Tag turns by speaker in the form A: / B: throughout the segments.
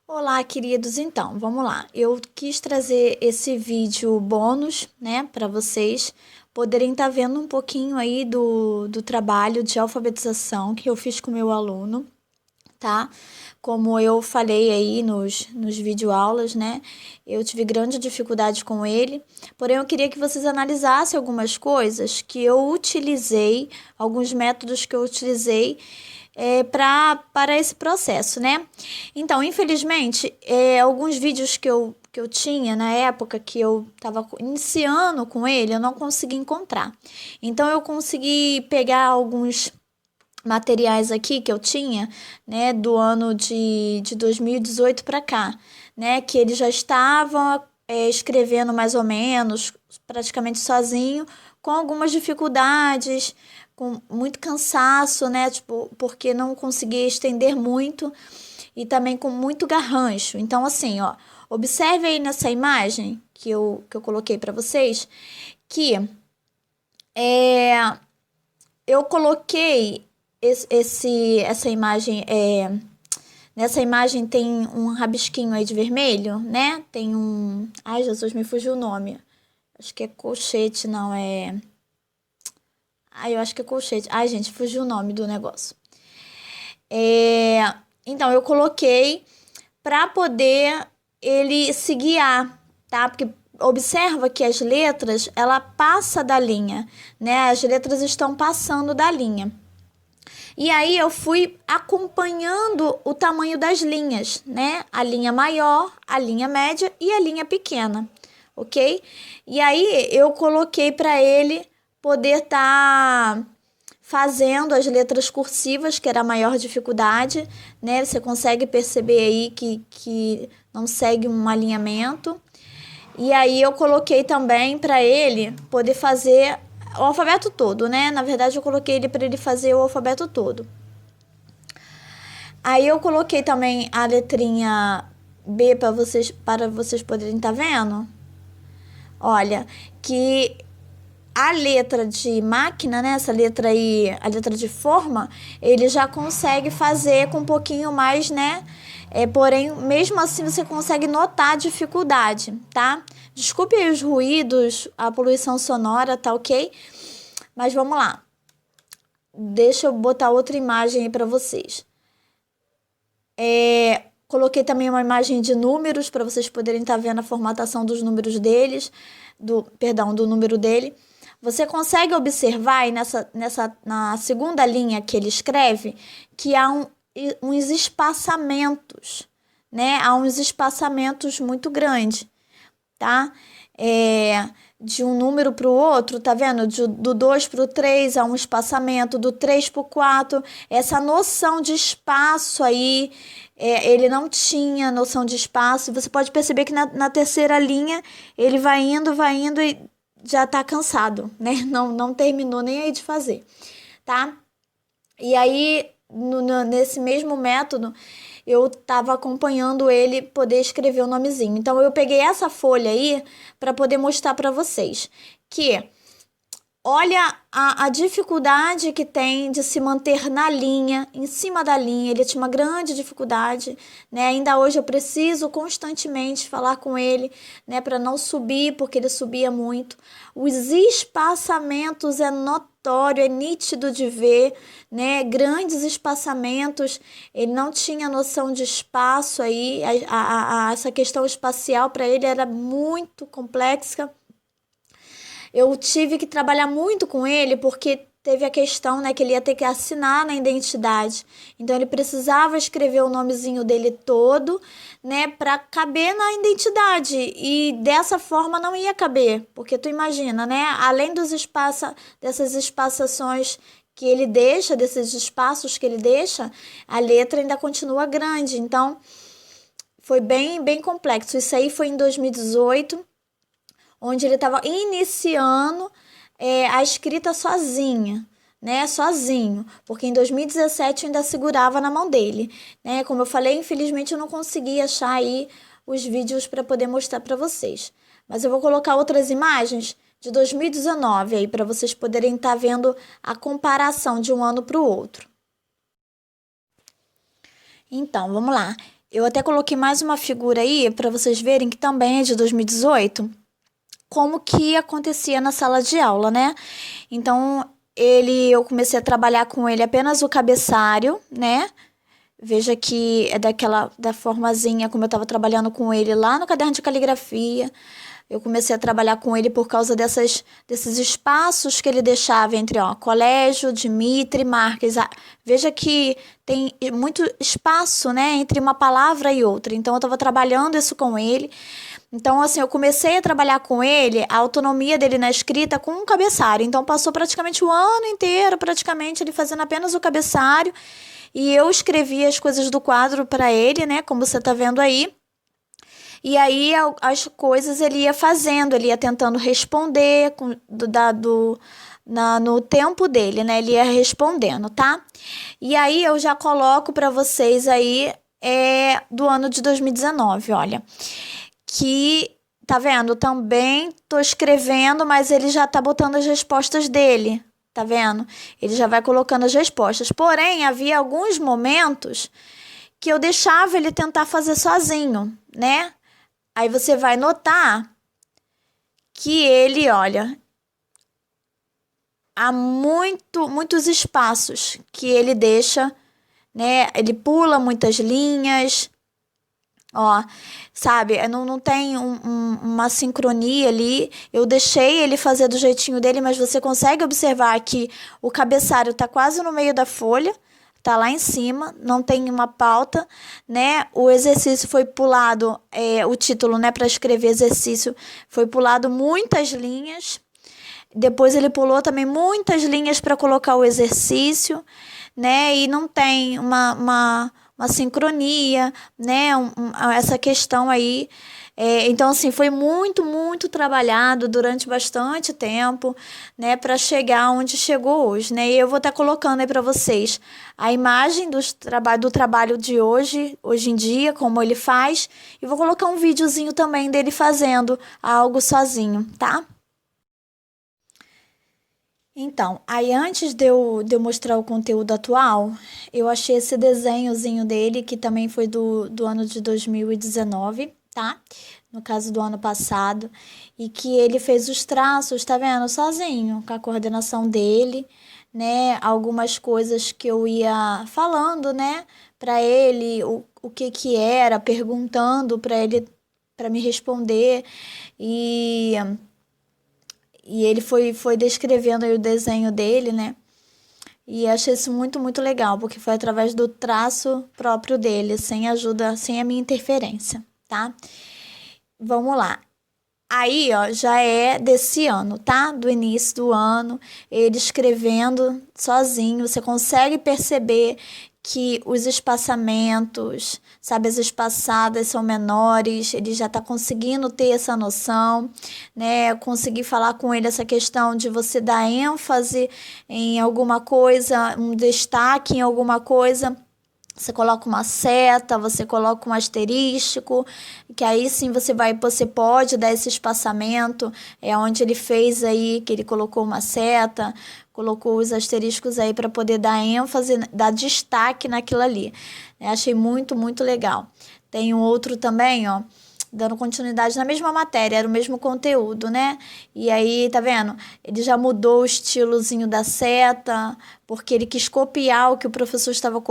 A: Olá, queridos. Então, vamos lá. Eu quis trazer esse vídeo bônus, né, para vocês poderem estar vendo um pouquinho aí do trabalho de alfabetização que eu fiz com o meu aluno, tá? Como eu falei aí nos videoaulas, né? Eu tive grande dificuldade com ele, porém eu queria que vocês analisassem algumas coisas que eu utilizei, alguns métodos que eu utilizei para esse processo, né? Então, infelizmente, alguns vídeos que eu tinha na época que eu estava iniciando com ele, eu não consegui encontrar. Então, eu consegui pegar alguns materiais aqui que eu tinha, né, do ano de 2018 para cá, né, que ele já estava escrevendo mais ou menos, praticamente sozinho, com algumas dificuldades, com muito cansaço, né, tipo, porque não conseguia estender muito e também com muito garrancho. Então, assim, ó, observe aí nessa imagem que eu coloquei para vocês, que é, eu coloquei essa imagem, nessa imagem tem um rabisquinho aí de vermelho, né? Tem um, ai Jesus, me fugiu o nome. Acho que é colchete, não é. Ai, eu acho que é colchete. Ai, gente, fugiu o nome do negócio. É, então eu coloquei para poder ele se guiar, tá? Porque observa que as letras, ela passa da linha, né? As letras estão passando da linha. E aí eu fui acompanhando o tamanho das linhas, né? A linha maior, a linha média e a linha pequena, ok? E aí eu coloquei para ele poder estar fazendo as letras cursivas, que era a maior dificuldade, né? Você consegue perceber aí que não segue um alinhamento. E aí eu coloquei também para ele poder fazer o alfabeto todo, né? Na verdade, eu coloquei ele para ele fazer o alfabeto todo. Aí eu coloquei também a letrinha B para vocês poderem estar vendo. Olha, que a letra de máquina, né, essa letra aí, a letra de forma, ele já consegue fazer com um pouquinho mais, né? Porém, mesmo assim, você consegue notar a dificuldade, tá? Desculpe aí os ruídos, a poluição sonora, tá ok? Mas vamos lá. Deixa eu botar outra imagem aí para vocês. Coloquei também uma imagem de números para vocês poderem estar vendo a formatação dos números deles, do número dele. Você consegue observar aí na segunda linha que ele escreve que há uns espaçamentos, né? Há uns espaçamentos muito grandes, tá? De um número para o outro, tá vendo? Do 2 para o 3 há um espaçamento, do 3 para o 4, essa noção de espaço aí, ele não tinha noção de espaço. Você pode perceber que na terceira linha ele vai indo e já tá cansado, né? Não terminou nem aí de fazer, tá? E aí, nesse mesmo método, eu estava acompanhando ele poder escrever o nomezinho. Então, eu peguei essa folha aí para poder mostrar para vocês que olha a dificuldade que tem de se manter na linha, em cima da linha. Ele tinha uma grande dificuldade, né? Ainda hoje eu preciso constantemente falar com ele, né, para não subir, porque ele subia muito. Os espaçamentos é notório, é nítido de ver, né? Grandes espaçamentos. Ele não tinha noção de espaço aí. Essa questão espacial para ele era muito complexa. Eu tive que trabalhar muito com ele porque teve a questão, né, que ele ia ter que assinar na identidade. Então ele precisava escrever o nomezinho dele todo, né, para caber na identidade. E dessa forma não ia caber, porque tu imagina, né, além dessas espaçações que ele deixa, desses espaços que ele deixa, a letra ainda continua grande. Então foi bem complexo. Isso aí foi em 2018, onde ele estava iniciando a escrita sozinha, né, sozinho, porque em 2017 eu ainda segurava na mão dele, né, como eu falei, infelizmente eu não consegui achar aí os vídeos para poder mostrar para vocês, mas eu vou colocar outras imagens de 2019 aí para vocês poderem estar vendo a comparação de um ano para o outro. Então, vamos lá. eu até coloquei mais uma figura aí para vocês verem que também é de 2018, como que acontecia na sala de aula, né? Então, eu comecei a trabalhar com ele apenas o cabeçário, né? Veja que é da formazinha como eu estava trabalhando com ele lá no caderno de caligrafia. Eu comecei a trabalhar com ele por causa desses espaços que ele deixava entre, ó, Colégio, Dimitri, Marques. Veja que tem muito espaço, né, entre uma palavra e outra. Então, eu estava trabalhando isso com ele. Então, assim, eu comecei a trabalhar com ele, a autonomia dele na escrita com um cabeçário. Então, passou praticamente o ano inteiro, praticamente, ele fazendo apenas o cabeçário. E eu escrevia as coisas do quadro para ele, né, como você está vendo aí. E aí as coisas ele ia fazendo, ele ia tentando responder no tempo dele, né? Ele ia respondendo, tá? E aí eu já coloco para vocês aí do ano de 2019, olha. Que, tá vendo? Também tô escrevendo, mas ele já tá botando as respostas dele, tá vendo? Ele já vai colocando as respostas. Porém, havia alguns momentos que eu deixava ele tentar fazer sozinho, né? Aí você vai notar que ele, olha, há muitos espaços que ele deixa, né? Ele pula muitas linhas, ó, sabe? Não tem uma sincronia ali. Eu deixei ele fazer do jeitinho dele, mas você consegue observar que o cabeçalho tá quase no meio da folha. Tá lá em cima, não tem uma pauta, né? O exercício foi pulado, o título, né, para escrever exercício, foi pulado muitas linhas. Depois ele pulou também muitas linhas para colocar o exercício, né? E não tem uma sincronia, né? Essa questão aí. Então, assim, foi muito trabalhado durante bastante tempo, né, para chegar onde chegou hoje, né? E eu vou estar colocando aí para vocês a imagem do trabalho de hoje em dia, como ele faz, e vou colocar um videozinho também dele fazendo algo sozinho, tá? Então, aí antes de eu mostrar o conteúdo atual, eu achei esse desenhozinho dele, que também foi do ano de 2019, tá? No caso do ano passado, e que ele fez os traços, tá vendo? Sozinho, com a coordenação dele, né? Algumas coisas que eu ia falando, né? Para ele, o que que era, perguntando para ele, para me responder, e ele foi descrevendo aí o desenho dele, né? E achei isso muito legal, porque foi através do traço próprio dele, sem ajuda, sem a minha interferência, tá? Vamos lá. Aí, ó, já é desse ano, tá? Do início do ano, ele escrevendo sozinho, você consegue perceber que os espaçamentos, sabe, as espaçadas são menores, ele já tá conseguindo ter essa noção, né? Eu consegui falar com ele essa questão de você dar ênfase em alguma coisa, um destaque em alguma coisa. Você coloca uma seta, você coloca um asterístico, que aí sim você pode dar esse espaçamento, onde ele fez aí, que ele colocou uma seta, colocou os asterísticos aí para poder dar ênfase, dar destaque naquilo ali. Achei muito legal. Tem um outro também, ó, dando continuidade na mesma matéria, era o mesmo conteúdo, né? E aí, tá vendo? Ele já mudou o estilozinho da seta, porque ele quis copiar o que o professor estava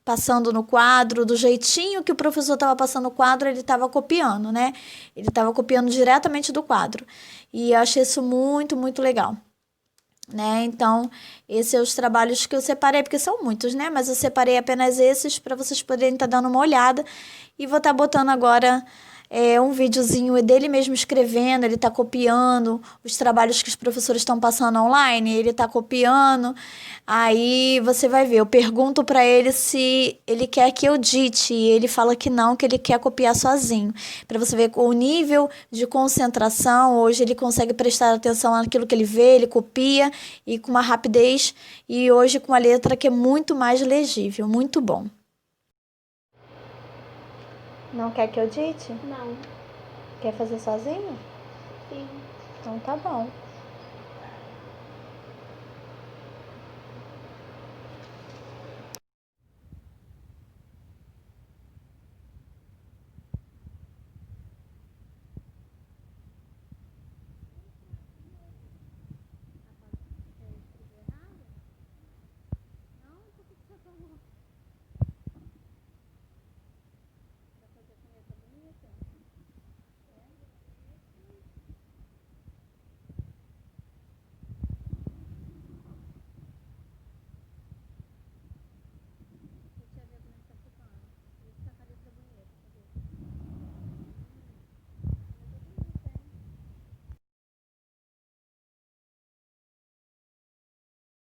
A: passando no quadro, do jeitinho que o professor estava passando o quadro, ele estava copiando, né? Ele estava copiando diretamente do quadro. E eu achei isso muito legal, né? Então, esses são os trabalhos que eu separei, porque são muitos, né? Mas eu separei apenas esses para vocês poderem estar dando uma olhada. E vou estar botando agora um videozinho dele mesmo escrevendo, ele está copiando os trabalhos que os professores estão passando online, ele está copiando. Aí você vai ver, eu pergunto para ele se ele quer que eu dite, e ele fala que não, que ele quer copiar sozinho. Para você ver o nível de concentração, hoje ele consegue prestar atenção naquilo que ele vê, ele copia e com uma rapidez, e hoje com uma letra que é muito mais legível, muito bom. Não quer que eu dite?
B: Não.
A: Quer fazer sozinho?
B: Sim.
A: Então tá bom.